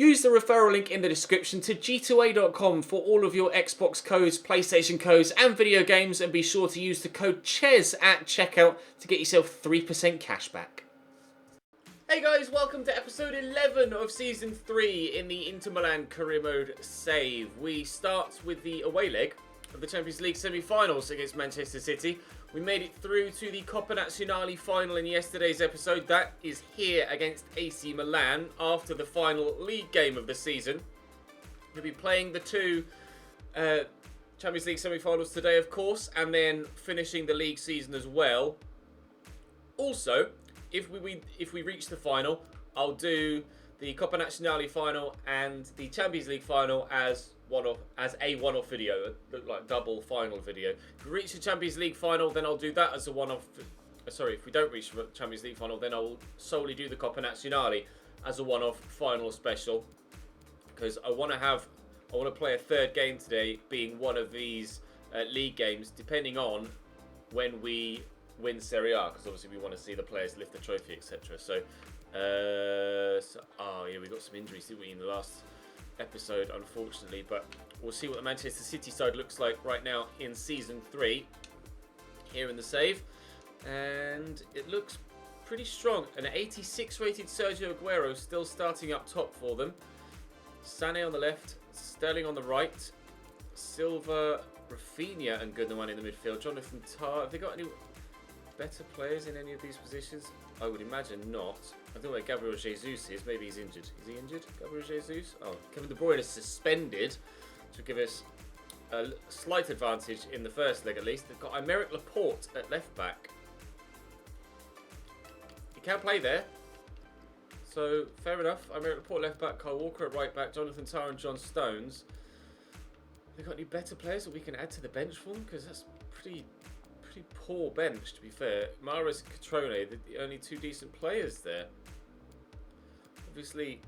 Use the referral link in the description to g2a.com for all of your Xbox codes, PlayStation codes and video games, and be sure to use the code CHES at checkout to get yourself 3% cash back. Hey guys, welcome to episode 11 of Season 3 in the Inter Milan career mode save. We start with the away leg of the Champions League semi-finals against Manchester City. We made it through to the Coppa Nazionale final in yesterday's episode. That is here against AC Milan after the final league game of the season. We'll be playing the two Champions League semi-finals today, of course, and then finishing the league season as well. Also, if we reach the final, I'll do the Coppa Nazionale final and the Champions League final as a one-off video, like double final video. If we reach the Champions League final, then I'll do that as a one-off. Sorry, if we don't reach the Champions League final, then I'll solely do the Coppa Nazionale as a one-off final special, because I want to play a third game today, being one of these league games, depending on when we win Serie A, because obviously we want to see the players lift the trophy, etc. So, yeah, we got some injuries, didn't we, in the last episode, unfortunately, but we'll see what the Manchester City side looks like right now in Season 3 here in the save, and it looks pretty strong. An 86 rated Sergio Aguero still starting up top for them. Sané on the left, Sterling on the right, Silva, Rafinha and Gundogan in the midfield. Jonathan Tah, have they got any better players in any of these positions? I would imagine not. I don't know where Gabriel Jesus is. Maybe he's injured. Is he injured, Gabriel Jesus? Oh, Kevin De Bruyne is suspended, which will give us a slight advantage in the first leg at least. They've got Aymeric Laporte at left back. He can play there, so fair enough. Aymeric Laporte left back, Kyle Walker at right back, Jonathan Tah and John Stones. Have they got any better players that we can add to the bench for them? Because that's pretty poor bench, to be fair. Mahrez, Catrone, the only two decent players there. Obviously,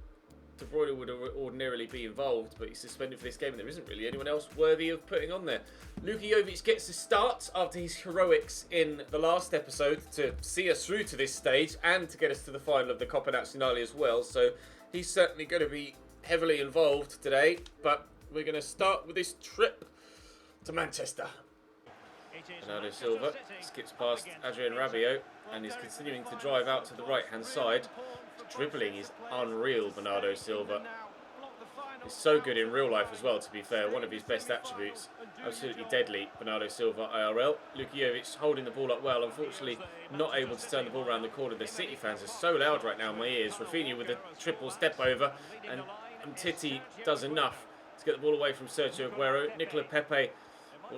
De Bruyne would ordinarily be involved, but he's suspended for this game, and there isn't really anyone else worthy of putting on there. Luka Jovic gets the start after his heroics in the last episode to see us through to this stage and to get us to the final of the Coppa Nazionale as well. So he's certainly going to be heavily involved today, but we're going to start with this trip to Manchester. Bernardo Silva skips past Adrien Rabiot and is continuing to drive out to the right-hand side. Dribbling is unreal, Bernardo Silva. He's so good in real life as well, to be fair. One of his best attributes. Absolutely deadly, Bernardo Silva IRL. Luka Jovic holding the ball up well. Unfortunately, not able to turn the ball around the corner. The City fans are so loud right now in my ears. Rafinha with a triple step over. And Titi does enough to get the ball away from Sergio Aguero. Nicola Pepe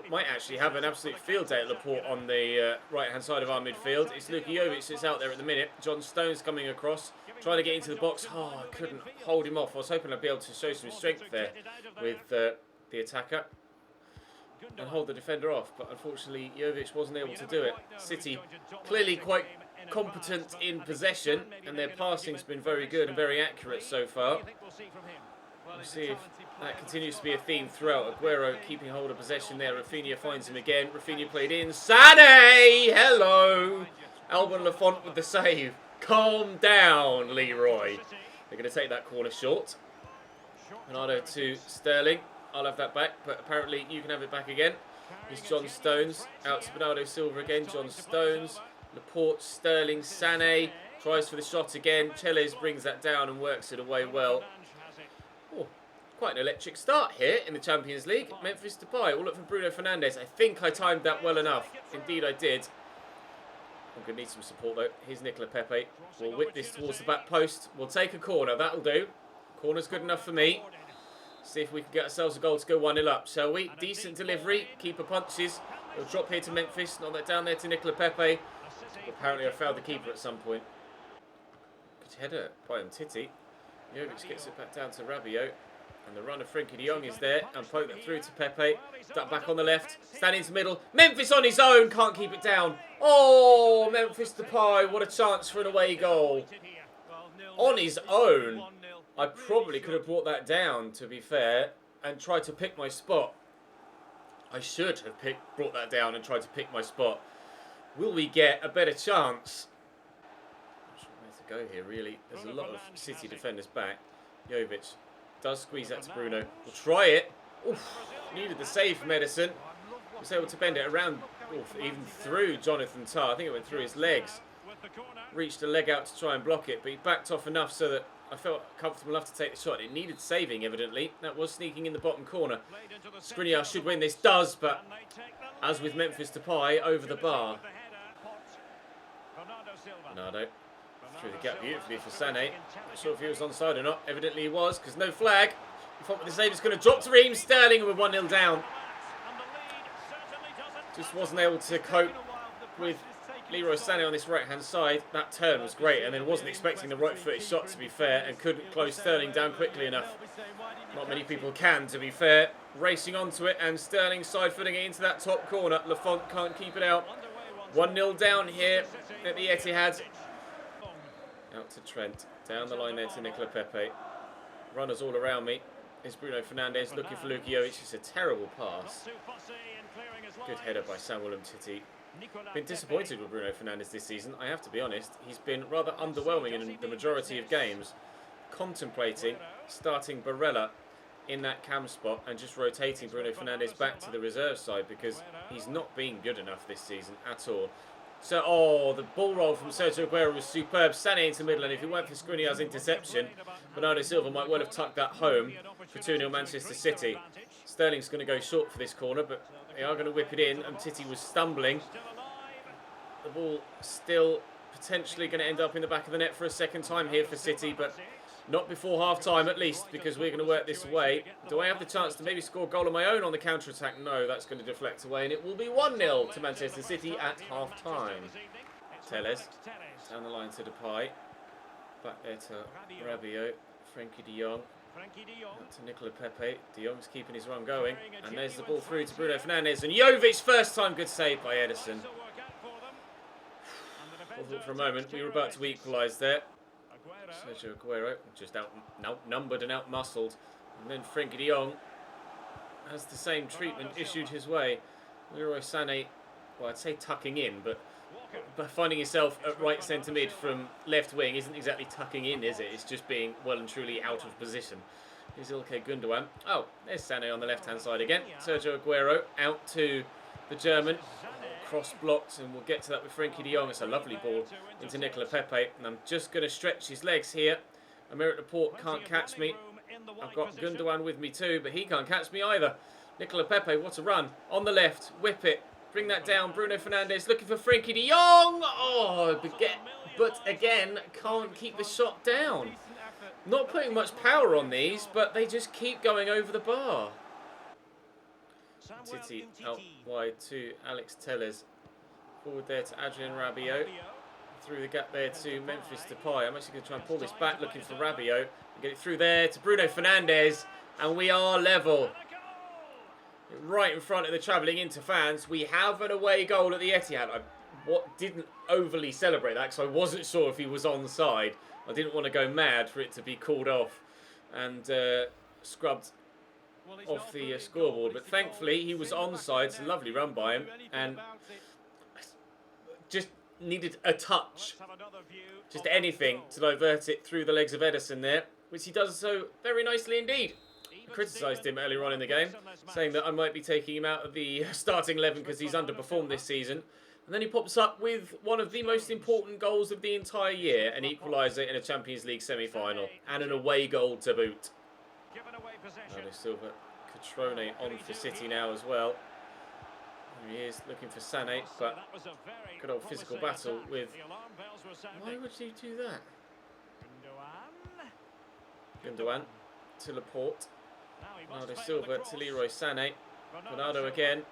might actually have an absolute field day at Laporte on the right-hand side of our midfield. It's Luka Jovic that's out there at the minute. John Stones coming across, trying to get into the box. Oh, I couldn't hold him off. I was hoping I'd be able to show some strength there with the attacker and hold the defender off, but unfortunately Jovic wasn't able to do it. City clearly quite competent in possession, and their passing's been very good and very accurate so far. We'll see if that continues to be a theme throughout. Aguero keeping hold of possession there. Rafinha finds him again. Rafinha played in. Sané! Hello! Alban Lafont with the save. Calm down, Leroy. They're going to take that corner short. Bernardo to Sterling. I'll have that back, but apparently you can have it back again. It's John Stones. Out to Bernardo Silva again. John Stones. Laporte, Sterling, Sané. Tries for the shot again. Cheles brings that down and works it away well. Oh, quite an electric start here in the Champions League. Memphis Depay, all up from Bruno Fernandes. I think I timed that well enough. Indeed I did. I'm going to need some support though. Here's Nicola Pepe. We'll whip this towards the back post. We'll take a corner. That'll do. Corner's good enough for me. See if we can get ourselves a goal to go 1-0 up, shall we? Decent delivery. Keeper punches. It'll drop here to Memphis. Not that down there to Nicola Pepe. Apparently I failed the keeper at some point. Good header by Titi. Jovic gets it back down to Rabiot. And the run of Frenkie de Jong is there. And poke that through to Pepe. Duck back on the left. Standing into the middle. Memphis on his own. Can't keep it down. Oh, Memphis Depay. What a chance for an away goal. On his own. I probably could have brought that down, to be fair, and tried to pick my spot. I should have brought that down and tried to pick my spot. Will we get a better chance? Not sure where to go here, really. There's a lot of City defenders back. Jovic does squeeze that to Bruno. We'll try it. Oof, needed the save from Edison. Was able to bend it around, even through Jonathan Tah. I think it went through his legs. Reached a leg out to try and block it, but he backed off enough so that I felt comfortable enough to take the shot. It needed saving, evidently. That was sneaking in the bottom corner. Skriniar should win this. Does, but as with Memphis Depay, over the bar. Bernardo through the gap beautifully for Sané. Not sure if he was onside or not. Evidently he was, because no flag. He thought with the save it's going to drop to Raheem Sterling, and we're 1-0 down. Just wasn't able to cope with Leroy Sané on this right-hand side. That turn was great, and then wasn't expecting the right-footed shot, to be fair, and couldn't close Sterling down quickly enough. Not many people can, to be fair. Racing onto it, and Sterling side-footing it into that top corner. Lafont can't keep it out. 1-0 down here at the Etihad. Out to Trent. Down the line there to Nicola Pepe. Runners all around me. It's Bruno Fernandes looking for Luka Jovic. It's a terrible pass. Good header by Samuel Umtiti. Been disappointed with Bruno Fernandes this season, I have to be honest. He's been rather underwhelming in the majority of games. Contemplating starting Barella in that cam spot and just rotating Bruno Fernandes back to the reserve side, because he's not been good enough this season at all. So, the ball roll from Sergio Aguero was superb. Sané into the middle, and if it weren't for Skriniar's interception, Bernardo Silva might well have tucked that home for 2-0 Manchester City. Sterling's going to go short for this corner, but they are going to whip it in. And Titi was stumbling. The ball still potentially going to end up in the back of the net for a second time here for City, but not before half-time at least, because we're going to work this away. Do I have the chance to maybe score a goal of my own on the counter-attack? No, that's going to deflect away, and it will be 1-0 to Manchester City at half-time. Telles, down the line to Depay. Back there to Rabiot. Frenkie de Jong. Out to Nicola Pepe. De Jong's keeping his run going. And there's the ball through to Bruno Fernandes. And Jovic, first time good save by Edison. I thought for a moment we were about to equalise there. Sergio Aguero just outnumbered and outmuscled, and then Frenkie de Jong has the same treatment issued his way. Leroy Sané, well, I'd say tucking in, but finding himself at right centre mid from left wing isn't exactly tucking in, is it? It's just being well and truly out of position. Here's Ilkay Gundogan. Oh, there's Sané on the left hand side again. Sergio Aguero out to the German. Cross blocked, and we'll get to that with Frenkie de Jong. It's a lovely ball into Nicola Pepe, and I'm just going to stretch his legs here. Aymeric Laporte can't catch me. I've got Gundogan with me too, but he can't catch me either. Nicola Pepe, what a run. On the left, whip it, bring that down. Bruno Fernandes looking for Frenkie de Jong. Oh, but again, can't keep the shot down. Not putting much power on these, but they just keep going over the bar. Titi out wide to Alex Telles. Forward there to Adrien Rabiot. Through the gap there to Memphis Depay. I'm actually going to try and pull this back, looking for Rabiot. And get it through there to Bruno Fernandes. And we are level. Right in front of the travelling Inter fans. We have an away goal at the Etihad. I didn't overly celebrate that because I wasn't sure if he was onside. I didn't want to go mad for it to be called off and scrubbed off the scoreboard, but thankfully he was onside. It's a lovely run by him, and just needed a touch, just anything to divert it through the legs of Edison there, which he does so very nicely indeed. I criticised him earlier on in the game, saying that I might be taking him out of the starting 11 because he's underperformed this season, and then he pops up with one of the most important goals of the entire year, an equaliser in a Champions League semi-final, and an away goal to boot. Bernardo Silva, Catrone on for City now as well. Here he is looking for Sané, but good old physical battle with... Why would he do that? Gundogan to Laporte. Bernardo Silva to Leroy Sané. Bernardo again.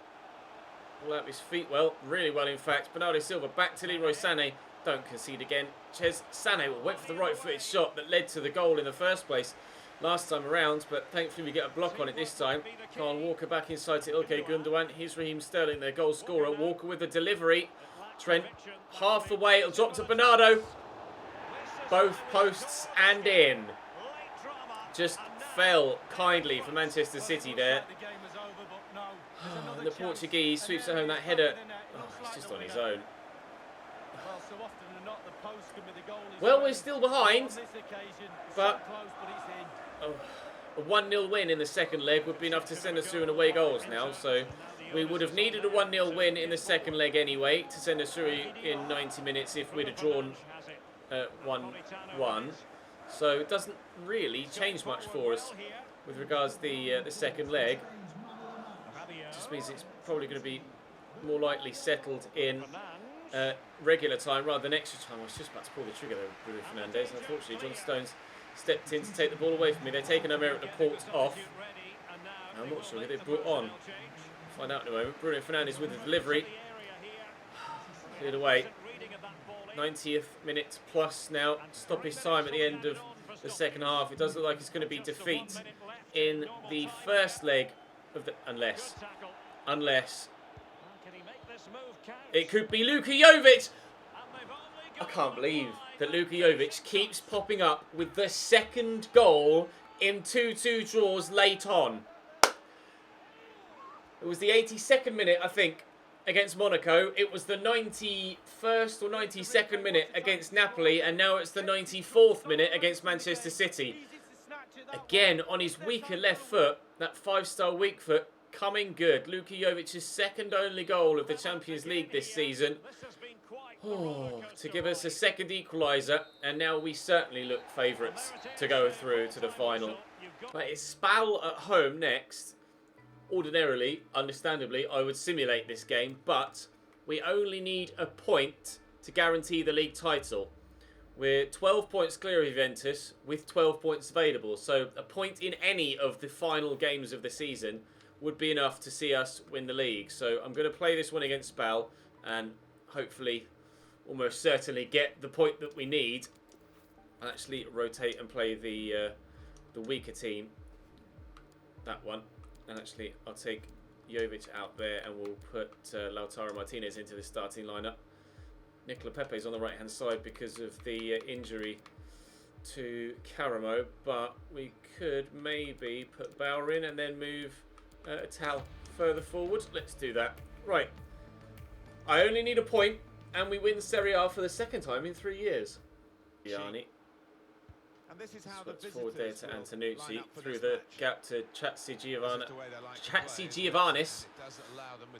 All out his feet well, really well in fact. Bernardo Silva back to Leroy Sané. Don't concede again. Sané went for the right-footed shot that led to the goal in the first place last time around, but thankfully we get a block on it this time. Kyle Walker back inside to Ilkay Gundogan. Here's Raheem Sterling, their goal scorer. Walker with the delivery. Trent half the way. It'll drop to Bernardo. Both posts and in. Just fell kindly for Manchester City there. And the Portuguese sweeps it home. That header, he's just on his own. Well, we're still behind, but a 1-0 win in the second leg would be enough to send us through in away goals now. So we would have needed a 1-0 win in the second leg anyway to send us through in 90 minutes if we'd have drawn 1-1. So it doesn't really change much for us with regards to the second leg. Just means it's probably going to be more likely settled in regular time rather than extra time. I was just about to pull the trigger there with Bruno Fernandes. Unfortunately, John Stones stepped in to take the ball away from me. They're taking America Laporte off. I'm not sure who they brought on. We'll find out in a moment. Bruno Fernandes with the delivery. Cleared away. 90th minute plus now. Stoppage time at the end of the second half. It does look like it's going to be defeat in the first leg of the... Unless it could be Luka Jovic. I can't believe that Luka Jovic keeps popping up with the second goal in 2-2 draws late on. It was the 82nd minute, I think, against Monaco. It was the 91st or 92nd minute against Napoli, and now it's the 94th minute against Manchester City. Again, on his weaker left foot, that 5-star weak foot, coming good. Luka Jovic's second only goal of the Champions League this season. To give us a second equaliser, and now we certainly look favourites to go through to the final. But it's Spal at home next. Ordinarily, understandably, I would simulate this game, but we only need a point to guarantee the league title. We're 12 points clear of Juventus with 12 points available, so a point in any of the final games of the season would be enough to see us win the league. So I'm going to play this one against Spal and hopefully, almost certainly, get the point that we need. I'll actually rotate and play the weaker team. That one. And actually, I'll take Jovic out there and we'll put Lautaro Martinez into the starting lineup. Nicola Pepe's on the right-hand side because of the injury to Caramo. But we could maybe put Bauer in and then move Tal further forward. Let's do that. Right. I only need a point and we win Serie A for the second time in 3 years. Yanni. And this is how Slips forward there to Antonucci through the gap to Chatzigiovanis.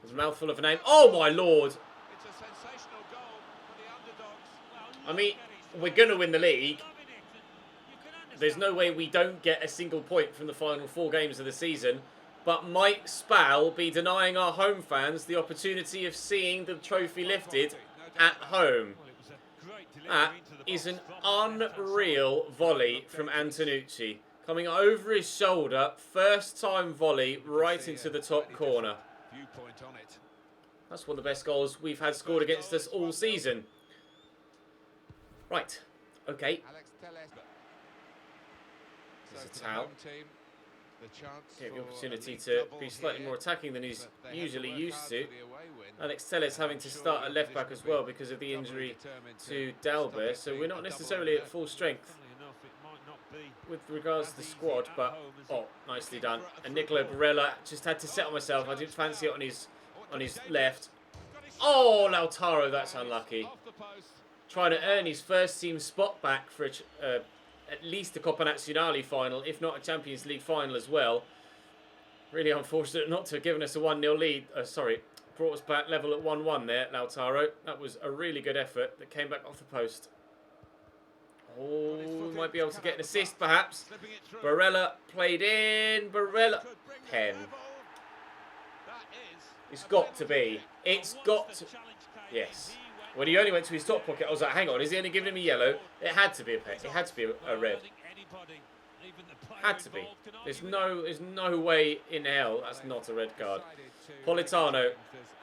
There's a mouthful of a name. Oh my lord! It's a sensational goal for the underdogs. I mean, we're going to win the league. There's no way we don't get a single point from the final 4 games of the season. But might Spal be denying our home fans the opportunity of seeing the trophy lifted at home? That is an unreal volley from Antonucci. Coming over his shoulder, first time volley right into the top corner. That's one of the best goals we've had scored against us all season. Right, okay. There's a towel. Get the opportunity to be slightly more attacking than he's usually used to. Alex Telles having to start at left back as well because of the injury to Dalbert, so we're not necessarily at full strength with regards to the squad, but nicely done. And Nicolo Barella just had to set on myself. I didn't fancy it on his left. Oh, Lautaro, that's unlucky. Trying to earn his first team spot back for at least a Coppa Nazionale final, if not a Champions League final as well. Really unfortunate not to have given us a 1-0 lead. Brought us back level at 1-1 there, Lautaro. That was a really good effort that came back off the post. Oh, we might be able to get an assist perhaps. Barella played in. Barella. Pen. It's got to be. It's got to. Yes. When he only went to his top pocket, I was like, hang on, is he only giving him a yellow? It had to be a pen. It had to be a red. Had to be. There's no way in hell that's not a red card. Politano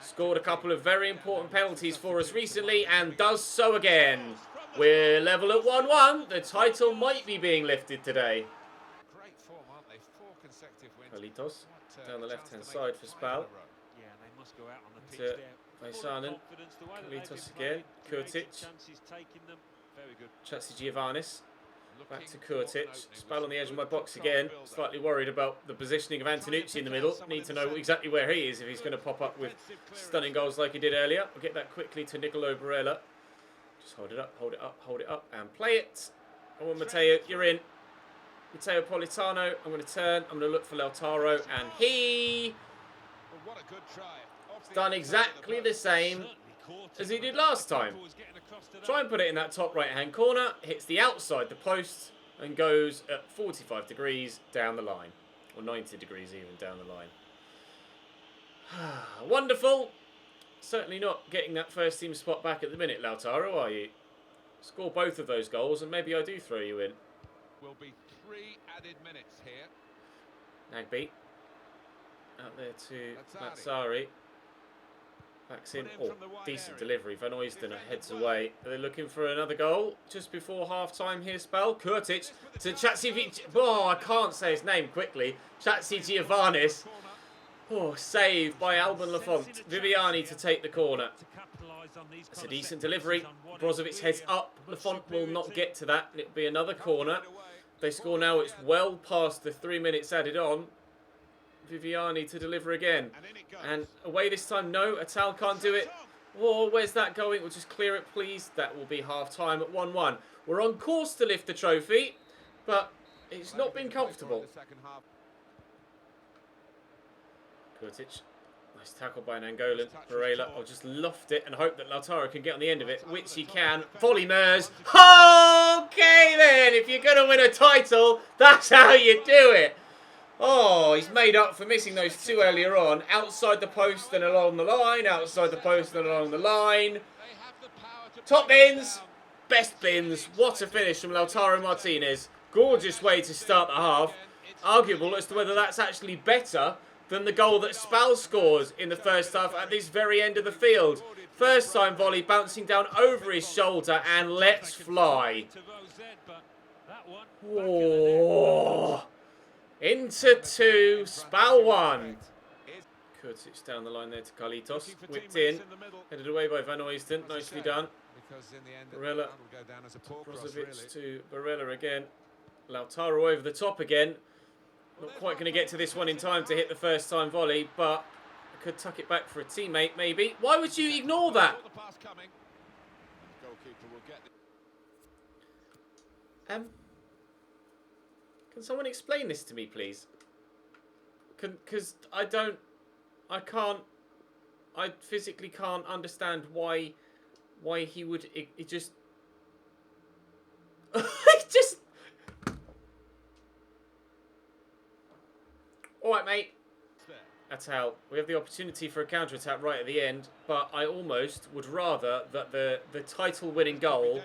scored a couple of very important penalties for us recently and does so again. We're level at 1-1. The title might be being lifted today. Carlitos down the left-hand side for Spal. To Vaisanen. Carlitos again. Kurtic. Chatzigiovanis. Back to Kurtic. Spal on the edge of my box again. Slightly worried about the positioning of Antonucci in the middle. Need to know exactly where he is if he's going to pop up with stunning goals like he did earlier. We'll get that quickly to Nicolo Barella. Just hold it up, hold it up, hold it up, and play it. Come on, Matteo, you're in. Matteo Politano, I'm going to turn. I'm going to look for Lautaro, and he's done exactly the same as he did last time. Try and put it in that top right-hand corner. Hits the outside the post and goes at 45 degrees down the line. Or 90 degrees even down the line. Wonderful. Certainly not getting that first team spot back at the minute, Lautaro, are you? Score both of those goals and maybe I do throw you in. Will be 3 added minutes here. Nagby. Out there to Matsari. Backs in. Oh, decent delivery. Van Oysden heads away. Are they looking for another goal just before half-time here, Spell? Kurtic to Chatsi... Oh, I can't say his name quickly. Chatsi Giovannis. Oh, saved by Alban Lafont. Viviani to take the corner. It's a decent delivery. Brozovic heads up. Lafont will not get to that. It'll be another corner. They score now. It's well past the 3 minutes added on. Viviani to deliver again. And away this time. No, Atal can't do it. Oh, where's that going? We'll just clear it, please. That will be half-time at 1-1. We're on course to lift the trophy, but it's not been comfortable. Kurtic. Nice tackle by an Angolan. Varela. I'll just loft it and hope that Lautaro can get on the end of it, which he can. Volley Mers. Okay then, if you're going to win a title, that's how you do it. Oh, he's made up for missing those two earlier on. Outside the post and along the line. Outside the post and along the line. Top bins. Best bins. What a finish from Lautaro Martinez. Gorgeous way to start the half. Arguable as to whether that's actually better than the goal that Spal scores in the first half at this very end of the field. First time volley bouncing down over his shoulder and let's fly. Oh. Into 2, Spal 1. Kurtic down the line there to Carlitos. Whipped in. Headed away by Van Oysden. Nicely done. Barella. Brozovic to Barella again. Lautaro over the top again. Not quite going to get to this one in time to hit the first time volley, but I could tuck it back for a teammate maybe. Why would you ignore that? Can someone explain this to me, please? Because I physically can't understand why he would, it just, Alright, mate. Atal, we have the opportunity for a counter-attack right at the end, but I almost would rather that the title-winning goal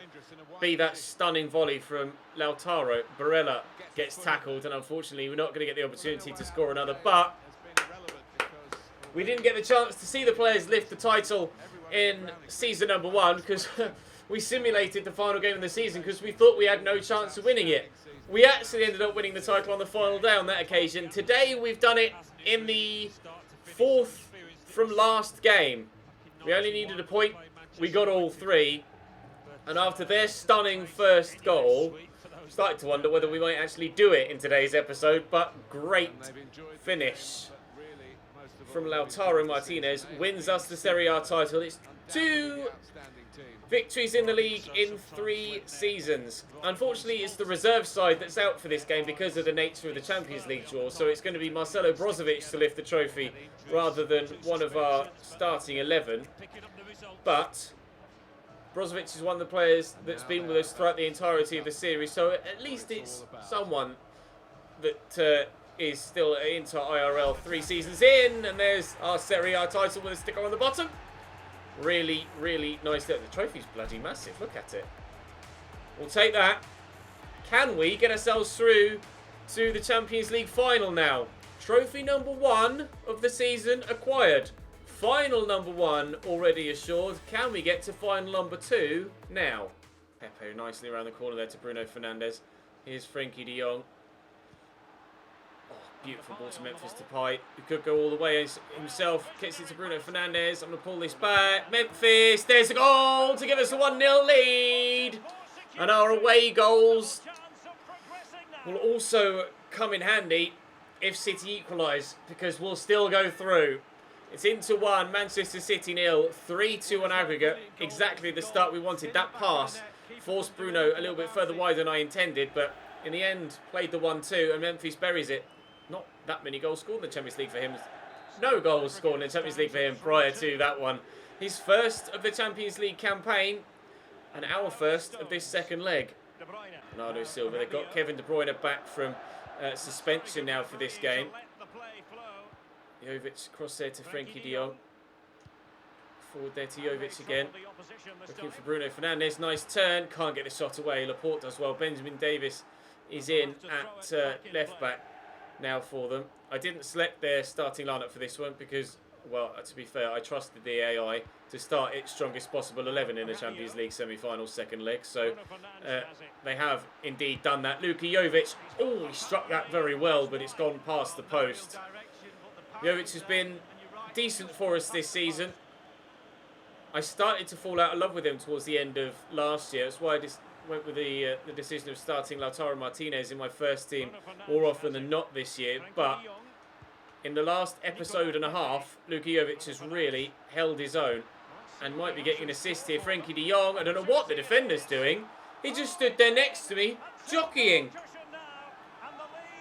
be that stunning volley from Lautaro. Barella gets tackled, and unfortunately we're not going to get the opportunity to score another, but we didn't get the chance to see the players lift the title in season number 1 because we simulated the final game of the season because we thought we had no chance of winning it. We actually ended up winning the title on the final day on that occasion. Today we've done it in the 4th from last game. We only needed a point. We got all 3. And after their stunning first goal, started to wonder whether we might actually do it in today's episode. But great finish from Lautaro Martinez. Wins us the Serie A title. It's 2 victories in the league in 3 seasons. Unfortunately, it's the reserve side that's out for this game because of the nature of the Champions League draw. So it's going to be Marcelo Brozovic to lift the trophy rather than one of our starting 11. But Brozovic is one of the players that's been with us throughout the entirety of the series. So at least it's someone that is still into IRL 3 seasons in. And there's our Serie A title with a sticker on the bottom. Really, really nice. The trophy's bloody massive. Look at it. We'll take that. Can we get ourselves through to the Champions League final now? Trophy number 1 of the season acquired. Final number 1 already assured. Can we get to final number 2 now? Pepe nicely around the corner there to Bruno Fernandes. Here's Frenkie de Jong. Beautiful ball to Memphis Depay. He could go all the way himself. Gets it to Bruno Fernandes. I'm going to pull this back. Memphis. There's a goal to give us a 1-0 lead. And our away goals will also come in handy if City equalise, because we'll still go through It's into 1, Manchester City 0, 3-2 on aggregate. Exactly the start we wanted. That pass forced Bruno a little bit further wide than I intended, but in the end, played the 1-2, and Memphis buries it. Not that many goals scored in the Champions League for him. No goals scored in the Champions League for him prior to that one. His first of the Champions League campaign, and our first of this second leg. Bernardo Silva. They've got Kevin De Bruyne back from suspension now for this game. Jovic cross there to Frenkie de Jong. Forward there to Jovic again. Looking for Bruno Fernandes. Nice turn. Can't get the shot away. Laporte does well. Benjamin Davis is in at left back now for them. I didn't select their starting lineup for this one because, well, to be fair, I trusted the AI to start its strongest possible 11 in the Champions League semi-final second leg. So they have indeed done that. Luka Jovic, oh, he struck that very well, but it's gone past the post. Jovic has been decent for us this season. I started to fall out of love with him towards the end of last year. That's why I just went with the decision of starting Lautaro Martinez in my first team more often than not this year. But in the last episode and a half, Luka Jovic has really held his own and might be getting an assist here. Frenkie de Jong, I don't know what the defender's doing. He just stood there next to me, jockeying.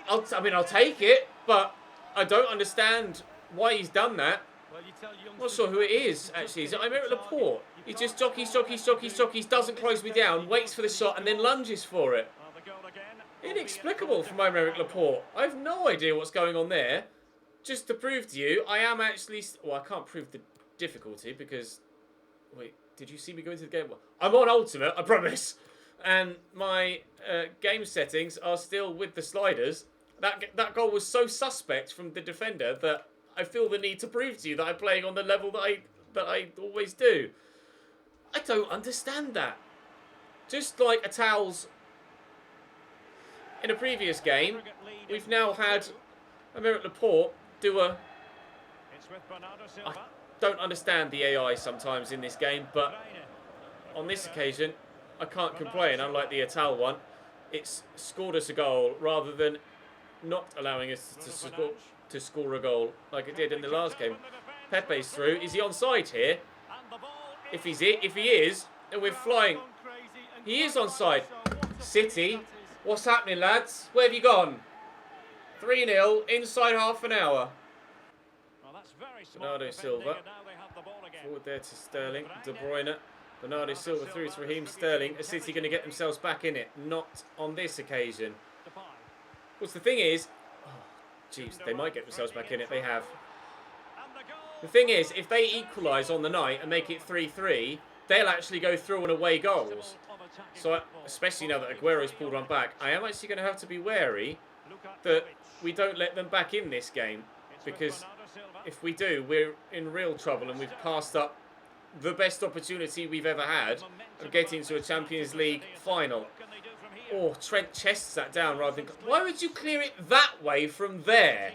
I'll take it, but I don't understand why he's done that. I'm not sure who it is, actually. Is it Aymeric Laporte? He just jockeys, doesn't close me down, waits for the shot, and then lunges for it. Inexplicable from Aymeric Laporte. I have no idea what's going on there. Just to prove to you, I am actually... Well, I can't prove the difficulty because... Wait, did you see me go into the game? I'm on Ultimate, I promise. And my game settings are still with the sliders. That goal was so suspect from the defender that I feel the need to prove to you that I'm playing on the level that I always do. I don't understand that. Just like Atal's in a previous game, we've now had Aymeric Laporte do a... I don't understand the AI sometimes in this game, but on this occasion, I can't complain. Unlike the Atal one, it's scored us a goal rather than not allowing us to score a goal like it did in the last game. Pepe's through. Is he onside here? If he is, then we're flying. He is onside. City, what's happening, lads? Where have you gone? 3-0 inside half an hour. Bernardo Silva. Forward there to Sterling. De Bruyne. Bernardo Silva through to Raheem Sterling. Are City going to get themselves back in it? Not on this occasion. What's the thing is... Jeez, they might get themselves back in it. They have. The thing is, if they equalise on the night and make it 3-3, they'll actually go through on away goals. So, especially now that Aguero's pulled one back, I am actually going to have to be wary that we don't let them back in this game. Because if we do, we're in real trouble and we've passed up the best opportunity we've ever had of getting to a Champions League final. Oh, Trent chests that down rather than... Why would you clear it that way from there?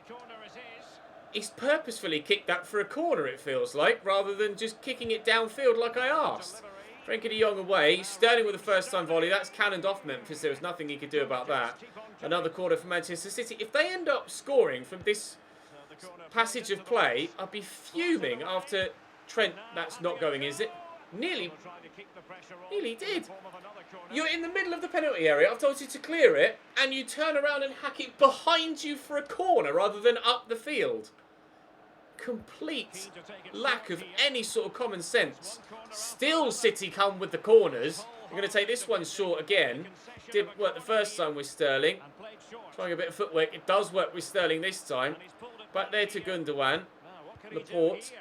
He's purposefully kicked that for a corner, it feels like, rather than just kicking it downfield like I asked. Frenkie de Jong away. Sterling with the first-time volley. That's cannoned off Memphis. There was nothing he could do about that. Another corner for Manchester City. If they end up scoring from this passage of play, I'd be fuming after Trent... That's not going, is it? Nearly did. You're in the middle of the penalty area. I've told you to clear it, and you turn around and hack it behind you for a corner rather than up the field. Complete lack of any sort of common sense. Still City come with the corners. I'm going to take this one short again. Didn't work the first time with Sterling. Trying a bit of footwork. It does work with Sterling this time. Back there to Gundogan. Laporte.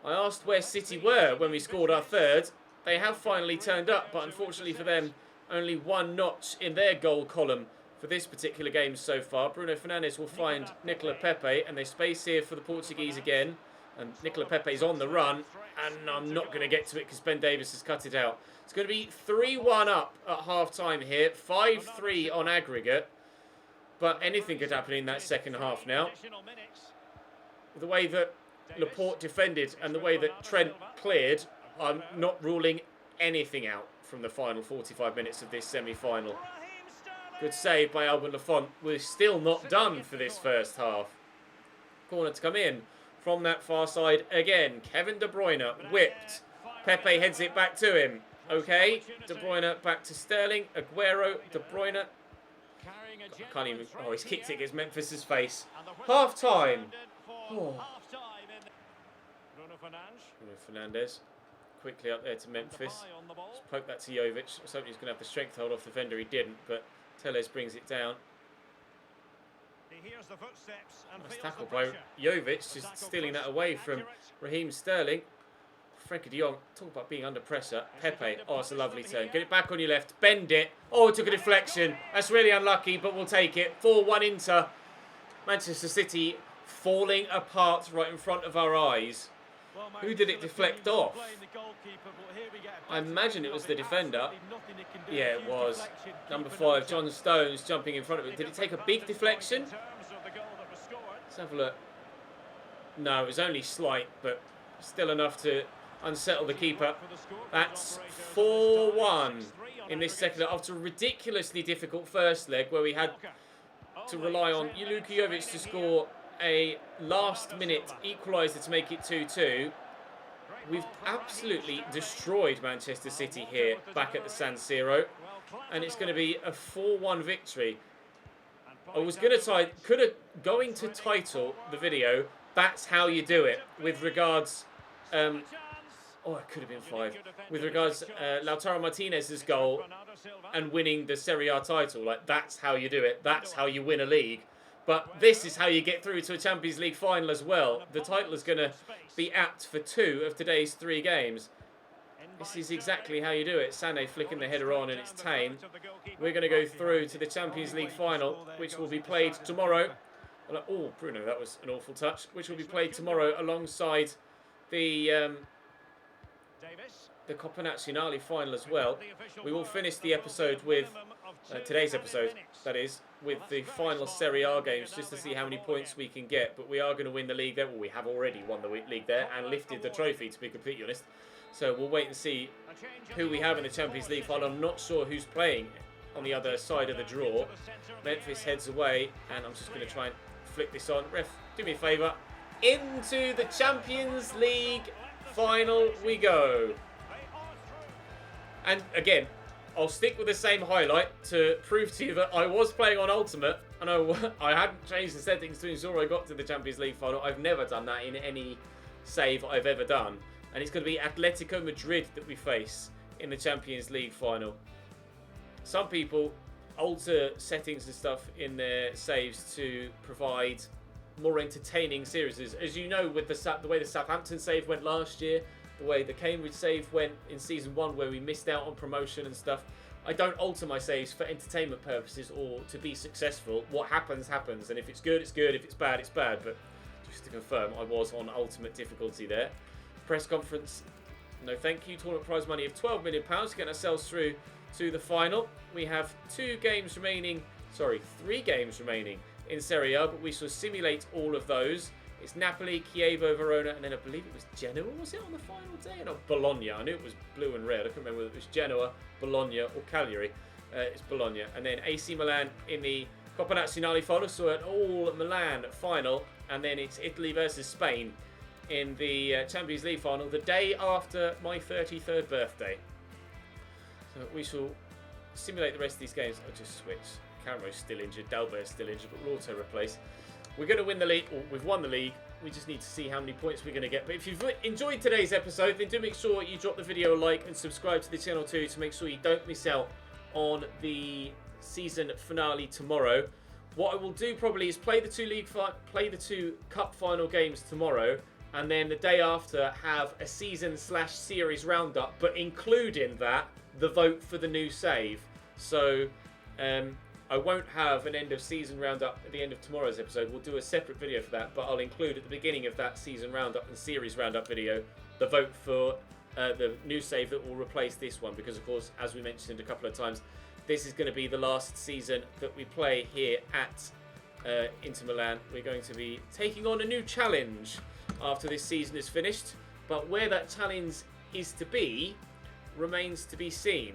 I asked where City were when we scored our third. They have finally turned up, but unfortunately for them, only one notch in their goal column for this particular game so far. Bruno Fernandes will find Nicola Pepe, and there's space here for the Portuguese again. And Nicola Pepe's on the run, and I'm not going to get to it because Ben Davies has cut it out. It's going to be 3-1 up at half-time here, 5-3 on aggregate. But anything could happen in that second half now. The way that Laporte defended and the way that Trent cleared, I'm not ruling anything out from the final 45 minutes of this semi-final. Good save by Alban Lafont. We're still not done for this first half. Corner to come in from that far side again. Kevin De Bruyne whipped. Pepe heads it back to him. Okay, De Bruyne back to Sterling. Aguero, De Bruyne. I can't even... Oh, he's kicked it against Memphis' face. Half time. Oh. Bruno Fernandes. Quickly up there to Memphis. Just poke that to Jovic. I was hoping he's going to have the strength to hold off the defender. He didn't, but Telles brings it down. Nice tackle by Jovic, just stealing that away from Raheem Sterling. Frenkie de Jong, talk about being under pressure. Pepe, oh, it's a lovely turn. Get it back on your left, bend it. Oh, it took a deflection. That's really unlucky, but we'll take it. 4-1 Inter. Manchester City falling apart right in front of our eyes. Who did it deflect off? I imagine it was the defender. Yeah, it was. Number 5, John Stones, jumping in front of it. Did it take a big deflection? Let's have a look. No, it was only slight, but still enough to unsettle the keeper. That's 4-1 in this second leg. After a ridiculously difficult first leg where we had to rely on Luka Jovic to score a last-minute equaliser to make it 2-2. We've absolutely destroyed Manchester City here back at the San Siro, and it's going to be a 4-1 victory. I was going to going to title the video, "That's how you do it," with regards... oh, it could have been 5. With regards Lautaro Martinez's goal and winning the Serie A title. Like, that's how you do it. That's how you win a league. But this is how you get through to a Champions League final as well. The title is going to be apt for 2 of today's 3 games. This is exactly how you do it. Sané flicking the header on and it's tame. We're going to go through to the Champions League final, which will be played tomorrow. Oh, Bruno, that was an awful touch. Which will be played tomorrow alongside the Coppa Nazionale final as well. We will finish the episode with, today's episode, that is, with the final Serie A games just to see how many points we can get. But we are going to win the league there. Well, we have already won the league there and lifted the trophy, to be completely honest. So we'll wait and see who we have in the Champions League final. I'm not sure who's playing on the other side of the draw. Memphis heads away, and I'm just going to try and flick this on. Ref, do me a favour. Into the Champions League final we go. And again, I'll stick with the same highlight to prove to you that I was playing on Ultimate and I hadn't changed the settings to ensure I got to the Champions League final. I've never done that in any save I've ever done. And it's going to be Atletico Madrid that we face in the Champions League final. Some people alter settings and stuff in their saves to provide more entertaining series. As you know, with the way the Southampton save went last year, the way the Cambridge save went in Season 1 where we missed out on promotion and stuff, I don't alter my saves for entertainment purposes or to be successful. What happens, happens. And if it's good, it's good. If it's bad, it's bad. But just to confirm, I was on ultimate difficulty there. Press conference, no thank you. Tournament prize money of £12 million to get ourselves through to the final. We have 3 games remaining in Serie A, but we shall simulate all of those. It's Napoli, Chievo, Verona, and then I believe it was Genoa. Was it on the final day? No, Bologna. I knew it was blue and red. I couldn't remember whether it was Genoa, Bologna, or Cagliari. It's Bologna. And then AC Milan in the Coppa Nazionale final, so an all-Milan final. And then it's Italy versus Spain in the Champions League final, the day after my 33rd birthday. So we shall simulate the rest of these games. I'll just switch. Camaro's still injured, Dalbert's still injured, but we'll auto-replace. We're going to win the league, or we've won the league. We just need to see how many points we're going to get. But if you've enjoyed today's episode, then do make sure you drop the video a like and subscribe to the channel too to make sure you don't miss out on the season finale tomorrow. What I will do probably is play the 2 cup final games tomorrow, and then the day after have a season/series roundup, but including that, the vote for the new save. So I won't have an end of season roundup at the end of tomorrow's episode. We'll do a separate video for that, but I'll include at the beginning of that season roundup and series roundup video the vote for the new save that will replace this one, because of course, as we mentioned a couple of times, this is going to be the last season that we play here at Inter Milan. We're going to be taking on a new challenge after this season is finished, but where that challenge is to be remains to be seen.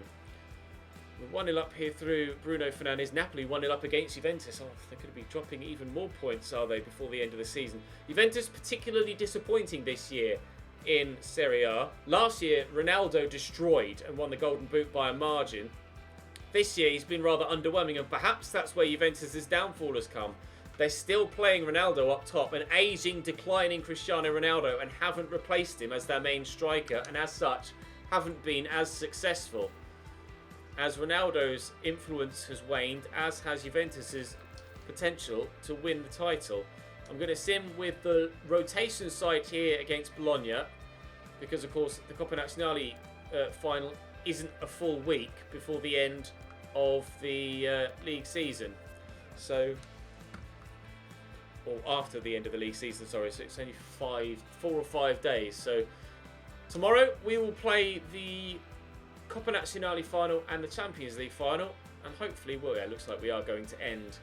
We're 1-0 up here through Bruno Fernandes. Napoli 1-0 up against Juventus. Oh, they could be dropping even more points, are they, before the end of the season? Juventus particularly disappointing this year in Serie A. Last year, Ronaldo destroyed and won the Golden Boot by a margin. This year, he's been rather underwhelming, and perhaps that's where Juventus' downfall has come. They're still playing Ronaldo up top, an ageing, declining Cristiano Ronaldo, and haven't replaced him as their main striker, and as such, haven't been as successful. As Ronaldo's influence has waned, as has Juventus's potential to win the title. I'm going to sim with the rotation side here against Bologna, because of course the Coppa Nazionale final isn't a full week before the end of the league season. So, or after the end of the league season, sorry, so it's only 4 or 5 days. So tomorrow we will play the Coppa Nazionale final and the Champions League final, and hopefully, well, yeah, it looks like we are going to end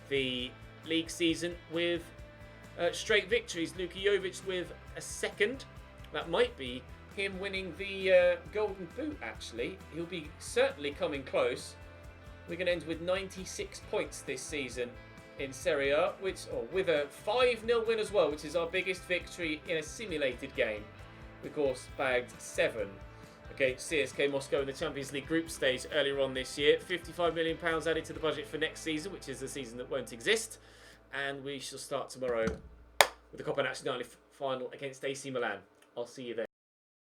the league season with straight victories. Luka Jovic with a second. That might be him winning the Golden Boot, actually. He'll be certainly coming close. We're going to end with 96 points this season in Serie A, with a 5-0 win as well, which is our biggest victory in a simulated game. We, of course, bagged 7 against CSK Moscow in the Champions League group stage earlier on this year. £55 million added to the budget for next season, which is the season that won't exist. And we shall start tomorrow with the Coppa Nazionale final against AC Milan. I'll see you then.